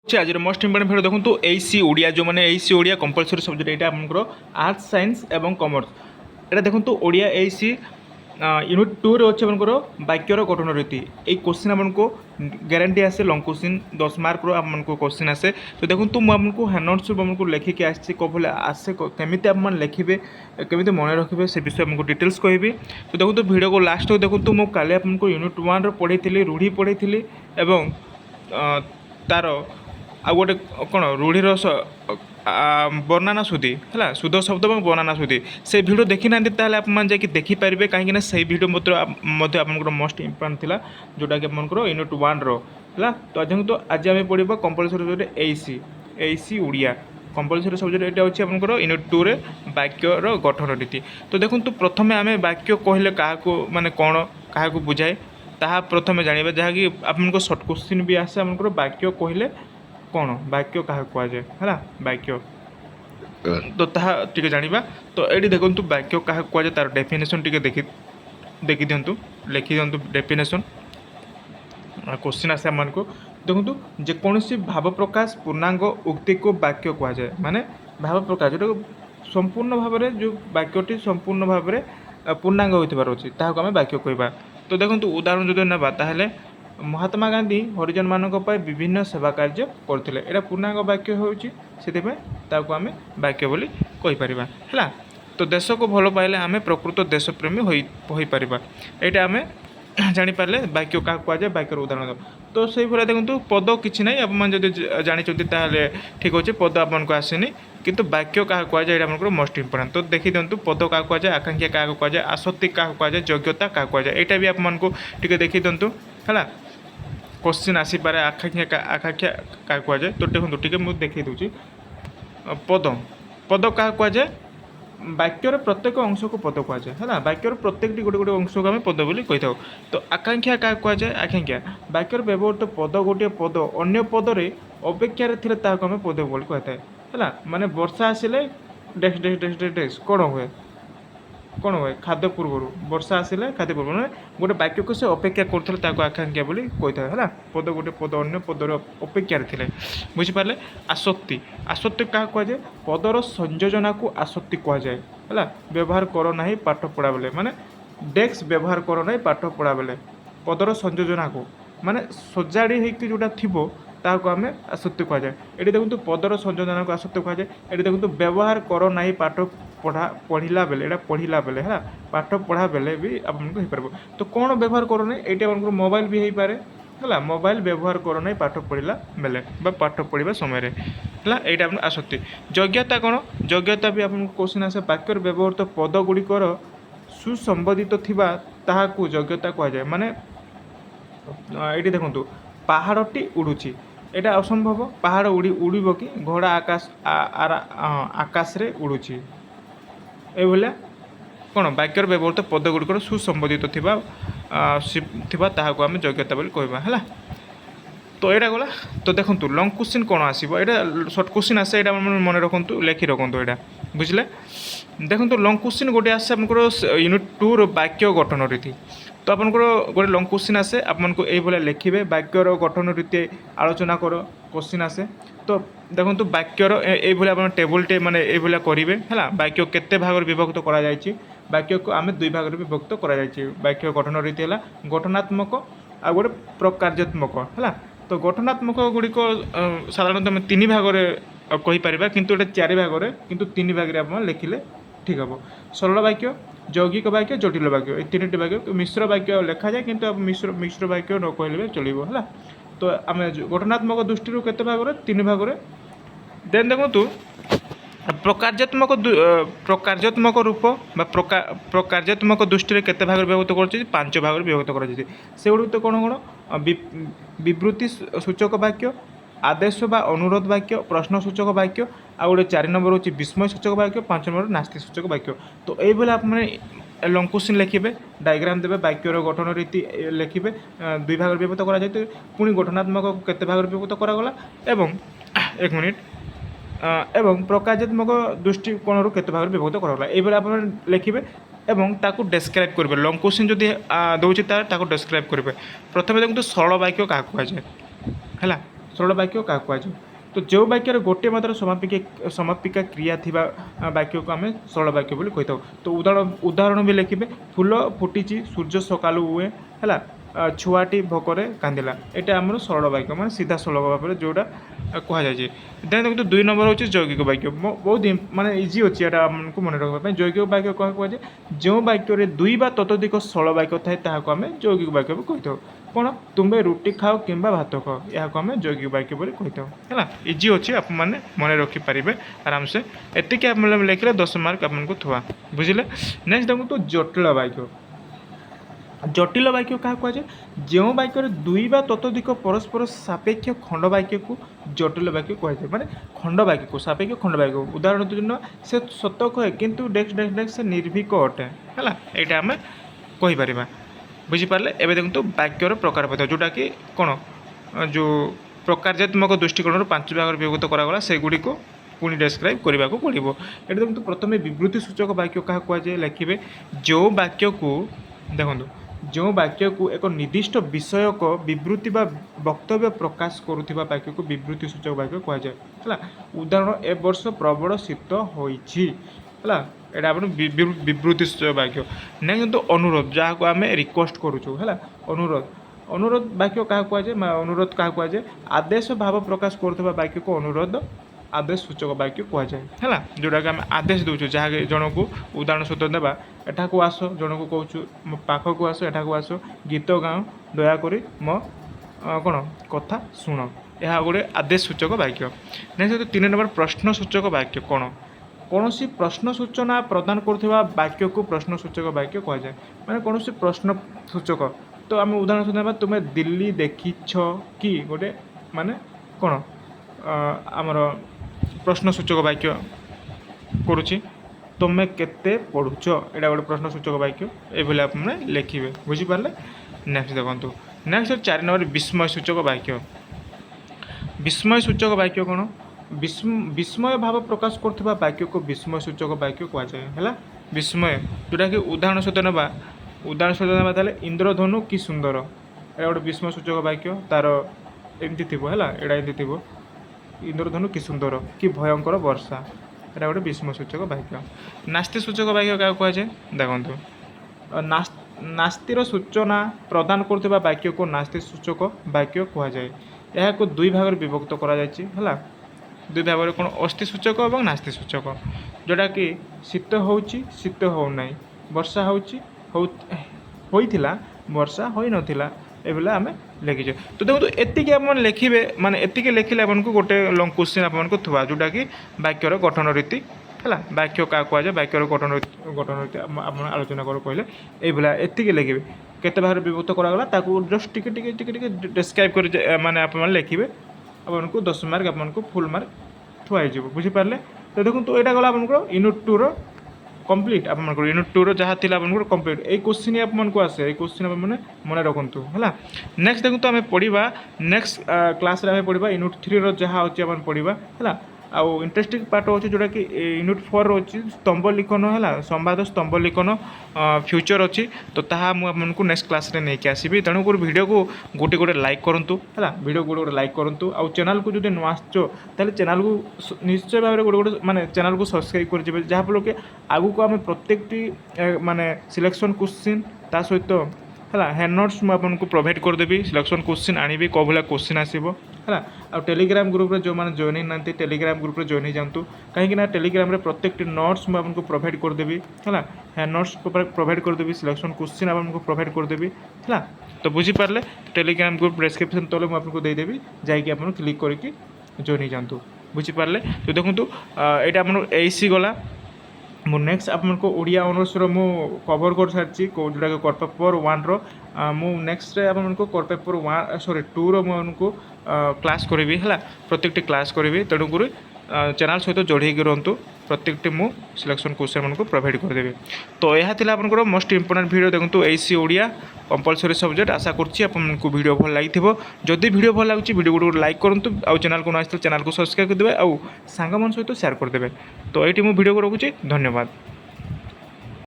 आज most important video देखो AC Odia जो मैंने एसी ओडिया कंपलसरी सब्जेक्ट यहाँ आपंकर आर्ट्स साइंस एवं कॉमर्स यहाँ देखो ओडिया एसी यूनिट 2 रे अच्छे आपंकर वाक्यर गठन रीति ये क्वेश्चन आपको ग्यारंटी आसे लंग क्वेश्चन 10 मार्क आपको क्वेश्चन आसे तो देखो मुझे हैंड नोट्स आपको लिखिकी आसे कौन आसे केमी आप लिखे केमी मन रखिए से विषय आपको डिटेल्स कहि तो देखो भिडियो को लास्ट देखो मुझे काली आपको यूनिट 1 पढ़ी रूढ़ी पढ़ी एवं तार आ गोटे कौन रूढ़ीर वर्णना सुधी है शुद्ध शब्द और वर्णना सुधी से भिडियो देखी ना आप देखिपारे कहीं से भिडियो आपंकर मोस्ट इम्पोर्टेंट था जोटा कि आपंकर यूनिट 1 है तो देखो आज आम पढ़ा compulsory subject AC AC Odia compulsory subject ये अच्छे आपंकर यूनिट 2 रे वाक्यर गठन रीति तो देखो प्रथम आम वाक्य कहले क्या माने कौन क्या बुझाए ताहा प्रथम जाना जहाँकि आपको सर्ट क्वेश्चन भी आसे आपंकर वाक्य कहले कौन वाक्य क्या कहुए है वाक्य तो ताहा टिके जानिबा तो ये देखो वाक्य क्या कहुए तार डेफिनेशन टिके देखी दिंतु लिखि दिंतु डेफिनेशन क्वेश्चन आसे आम को देखो जेकोसी भाव प्रकाश पूर्णांग उक्ति को वाक्य कहुए माने भाव प्रकाश जो संपूर्ण भाव में जो वाक्यटी संपूर्ण भाव में पूर्णांग होइथिबार अछि ताहाको आमे वाक्य कहबा तो देखो उदाहरण जो नेबा ताहले महात्मा गांधी हरिजन मानक विभिन्न सेवा कार्य करथिले एटा पूर्णांग वाक्य होउछि सेतिपय ताको आमे वाक्य बोली कहि परिबा हला तो देश को भल पाइले आमे प्रकृत देशप्रेमी होई परिबा एटा आमे जानि पारले वाक्य का कहुए वाक्यर उदाहरण तो से भाई देखो पद किसी ना आप जानते ताहले ठीक अच्छे पद आपको आसेनी किंतु वाक्य क्या कहुए ये मोस्ट इंपोर्टेंट तो देखी दिंतु पद क्या कहुए आकांक्षा क्या कहुए आसक्ति क्या कहुए योग्यता क्या कहुए यहाँ भी आपको टी देखी दिंतु है क्वेश्चन आसीपे आकांक्षा क्या कहुए तो देखो टी मुझे देखी दूसरी पद पद क्या कहुए वाक्यर प्रत्येक अंश को पद कहुए है वाक्यर प्रत्येक गोटे गोटे अंश को आम पद बोली कही तो आकांक्षा क्या कहुए आकांक्षा वाक्यर व्यवहृत पद गोटे पद अन्य पदरे अपेक्षा आम पद बोली कही है माने वर्षा आसिले डेक्स डेक्स डेक्स डेक्स डेक्स कौन हुए खाद्य पूर्वर वर्षा आसिले खाद्य पूर्व मैंने गोटे वाक्य को से अपेक्षा करते आकांक्षा बोली कही है पद गोटे पद अन्य पदर अपेक्षा थे बुझिपारे आसक्ति आसक्ति क्या कहुए पदर संयोजना को आसक्ति कहुए है व्यवहार कर ना पाठ पढ़ा बेले माने डेस्क व्यवहार कर ना पाठ पढ़ा बेले पदर संयोजना को माने सजाड़ी होती जोटा थी ताको आम आसक्ति कहुए ये देखो पदर संयोजना को आसक्ति कहुए ये देखो व्यवहार कर ना पाठ पढ़ला बेले यहाँ पढ़ला बेले है पाठ पढ़ा बेले भी आपको हो पार तो कौन व्यवहार कर ना ये आपको मोबाइल भी हो पारे है मोबाइल व्यवहार कर ना पाठ पढ़ला बेले पाठ पढ़ा समय है यहाँ आप आसक्ति योग्यता कौन योग्यता भी आपको क्वेश्चन आसे वाक्यर व्यवहृत पद गुड़िकर सुसंबंधित थिबा ताहाकू योग्यता कहुए माने ये देखो पहाड़टी उड़ुची एटा असंभव पहाड़ उड़ब कि घोड़ा आकाश रे उड़ुची ए कौन वाक्यर व्यवहृत पद गुड़िक सुसंबंधित थिबा ताहाको आम योग्यता बोली कहबा है तो यहाँ गला तो देखो लंग क्वेश्चन कौन आसो यहाँ सर्ट क्वेश्चन आसे यहाँ मन रखु लिखि रखु यहाँ बुझे देखो लंग क्वेश्चन गोटे आसे आपंकर यूनिट 2 वाक्य गठन रीति तो आपंकर गोटे लंग क्वेश्चन आसे आपको ये लिखे वाक्यर गठन रीति आलोचना कर क्वेश्चन आसे तो देखो वाक्यर ये टेबुलटे माने ये करेंगे है वाक्य केते भाग विभक्त करा जायछि वाक्य को आम 2 भाग विभक्त करा जायछि वाक्य गठन रीति है गठनात्मक आ गोटे प्रकार्यात्मक है तो गठनात्मक गुड़िक साधारणतः आम 3 भाग कहीपर किंतु ये 4 भाग किंतु 3 भाग आप लिखिले ठीक हम सरल वाक्य यौगिक वाक्य जटिल वाक्य ये 3टी वाक्य मिश्र वाक्य लिखा जाए किंतु मिश्र वाक्य न कहले चलो है तो आम गठनात्मक दृष्टि केते भाग 3 भाग देन देखो प्रकार्यात्मक रूप प्रकार्यात्मक दृष्टि केते भाग विभक्त कर 5 भाग विभक्त कर से गुड़ तो कौन कौन विवृत्ति सूचक वाक्य आदेश बा अनुरोध वाक्य प्रश्न सूचक वाक्य आ गोटे 4 नंबर हूँ विस्मय सूचक वाक्य 5 नंबर नास्ति सूचक वाक्य तो ये आप लंग क्वेश्चन लिखे डायग्राम देवे वाक्यर गठन रीति लिखे 2 भाग विभक्त करा जाए पुणी गठनात्मक केते भाग विभक्त करागला एवं 1 मिनिट एवं प्रकार्यात्मक दृष्टिकोण केते भाग विभक्त करागला ये आप लिखे एवं ताकू डेस्क्राइब करेंगे लंग क्वेश्चन जदि दूसरी ताकू डेस्क्राइब करेंगे प्रथम देखो सरल वाक्य क्या कहुए है सरल वाक्य क्या कहुए तो जो वाक्य गोटे मात्र समापिका क्रिया थिबा वाक्य को आम सरल वाक्य बोली कही तो उदाहरण भी लिखे फूल फुटी सूर्य सकालू हुए है छुआटी भोकरे कांदिला यहाँ आम सरल वाक्य मैं सीधा सलख भाव में जोटा कहुए देन देखो 2 नंबर हूँ जौगिक वाक्य बहुत माने इजी अच्छी यहाँ आमको मन रखा जौगिक वाक्य क्या कहुए जो वाक्य 2 बा ततोधिक सरल वाक्य थाए ताकू आम जौगिक वाक्य भी कही कौन तुम्हें रुटी खाओ कि भात खाओ यहाँ आम जौगिक वाक्य बोली कही है इजी अच्छी आप मैंने मन रखिपारे आराम से एतिक लिखले 10 मार्क आपको थुआ बुझे नेक्स्ट देखो तो जटिल वाक्य जटिल वाक्य क्या कहुए जो वाक्य 2 बा ततोधिक परस्पर सापेक्ष खंड वाक्य को जटिल वाक्य कहुए माने खंड वाक्य को सापेक्ष खंड वाक्य उदाहरण दिन से सत कहे किंतु डेक्स डेक्स डेक्स से निर्भीक अटे है यहाँ आम कहीपर बुझीपारे एवं देखो वाक्यर प्रकार पद जोटा कि कौन जो प्रकार्यात्मक दृष्टिकोण 5 भाग विभक्त करागला सेगुड़ी को पुणी डेस्क्राइब करने को पड़ो ये देखो प्रथम विवृत्ति सूचक वाक्य क्या कहुए लिखे जो वाक्य को देखो जो वाक्य को एक निर्दिष्ट विषयक विवृत्ति बा वक्तव्य प्रकाश करुवा वाक्य को विवृत्ति सूचक वाक्य कहुए है उदाहरण ए वर्ष प्रबल शीत होइछि है यहाँ आप विवृत्ति सूचक वाक्य नहीं तो अनुरोध जहाँ को आम रिक्वेस्ट करुचु है अनुरोध अनुरोध वाक्य क्या कहुए अनुरोध क्या कहुए आदेश भाव प्रकाश करुवा वाक्य को अनुरोध आदेश सूचक वाक्य कहुए है जोटा कि आम आदेश दूचु जहाँ जन को उदाहरण सूत्र देवा एठा को आस जन को कहूँ मो पाखक आस एठा को आस गीत गाओ दयाकोरी मो कौन कथा शुण यह गोटे आदेश सूचक वाक्य नेक्स्ट 3 नंबर प्रश्न सूचक वाक्य कौन कौन सी प्रश्न सूचना प्रदान करुवा वाक्य को प्रश्न सूचक वाक्य कहुए मैंने कौन सी प्रश्न सूचक तो आम उदाहरण सुना तुम्हें दिल्ली देखीछ कि गोटे माने कौन आमर प्रश्न सूचक वाक्य करुच्ची तुम्हें केते पढ़ुच यहाँ गोटे प्रश्न सूचक वाक्य ये आप लिखे बुझीपारे नेक्स्ट देखो नेक्स्ट 4 नंबर विस्मय सूचक वाक्य विस्मय सूचक वाक्य कौन विस्मय भाव प्रकाश करुवा वाक्य को विस्मय सूचक वाक्य कहुए है विस्मय जोटा कि उदाहरण सहित ना इंद्रधनु कि सुंदर यहाँ गोटे विस्मय सूचक वाक्य तार एमती थी है यहाँ एमती थी इंद्रधनु कि सुंदर कि भयंकर वर्षा यहाँ गोटे विस्मय सूचक वाक्य नास्ति सूचक वाक्य क्या कहुए देखो नास्तिर सूचना प्रदान करुवा वाक्य को नास्ति सूचक वाक्य कहुए यहाँ को 2 भाग विभक्त है 2 भाग कौन अस्थि सूचक और नास्ति सूचक जोटा कि शीत होची शीत होना वर्षा होइथिला वर्षा होई नथिला एभला आम लिखीचे तो देखो एतिक आप लिखे माने एतिक लिखिले आपको गोटे लंग क्वेश्चन आपको थुआ जोटा कि वाक्यर गठन रीति है वाक्य क्या कहुए वाक्यर गठन रीति आप आलोचना कर कहले ये एतिक लिखे केते भाग विभक्त करागला ताकू जस्ट टिके डिस्क्राइब कर माने आप लिखे आपको 10 मार्क आपको फुल मार्क थुआई बुझीपारे तो देखो तो यहाँ गला आपको यूनिट 2 कंप्लीट आप यूनिट 2 जहाँ थी आपको कंप्लीट ये क्वेश्चन आपको आसे ये क्वेश्चन आप मन रखु है नेक्स्ट देखो तो आम पढ़ा नेक्स्ट क्लास रे पढ़ा यूनिट 3 जहाँ अच्छे आम पढ़ा है आउ इंटरेस्टिंग पार्ट अच्छे जोटा कि यूनिट 4 अच्छी स्तंभ लिखन है संवाद स्तंभ लिखन फ्यूचर अच्छी तो ताहा मुझे नेक्स्ट क्लास रे नहीं आसबि तेणुक वीडियो को गोटे गोटे लाइक करूँ है वीडियो गोटे गोटे लाइक करूँ आउ चैनल को जो नुआ आसो चैनल को निश्चय भाव में गोटे गोटे माने चैनल को सब्सक्राइब कर जहाँफल कि आगू को आम प्रत्येक माने सिलेक्शन क्वेश्चन ता सहित है हैंड नोट्स मुझे प्रोवाइड करदेवी सिलेक्शन क्वेश्चन आनी कौ भाया क्वेश्चन आसो है आ टेलीग्राम ग्रुप रे जो मैंने जॉइन ना टेलीग्राम ग्रुप रे जॉइन हो जातु कहीं टेलीग्राम रे प्रत्येक नोट्स मुझे प्रोवाइड करदेवी है हैंड नोट्स प्रोवाइड करदेवी सिलेक्शन क्वेश्चन आपको प्रोवाइड करदेवी है तो बुझीपारे टेलीग्राम ग्रुप डिस्क्रिप्शन तले मुझे देदेवी जाकि आप क्लिक करके जॉइन हो जातु बुझीपारे तो देखो यहाँ आप एसी गला मु नेक्स्ट आपको ओडिया ऑनर्स मु कवर कर सारी जोटा कि कोर पेपर 1 मु नेक्स्ट आपको कोर पेपर 1 सॉरी 2 मुझको क्लास करी है प्रत्येक क्लास करी तेणुक चैनल सहित जोड़ी रुहतु प्रत्येक मु सिलेक्शन क्वेश्चन मन को प्रोवाइड करदेवी तो यह थी आपंकर मोस्ट इंपोर्टेंट वीडियो देखो एसी ओडिया कंपलसरी सब्जेक्ट आशा करछि आपको वीडियो भल लगी जदि वीडियो भल लगे वीडियो गोटे लाइक करूँ आउ चैनल को न चैनल को सब्सक्राइब करदे आउ सांग मन सहित शेयर करदे तो ये वीडियो को रखुच्छी धन्यवाद।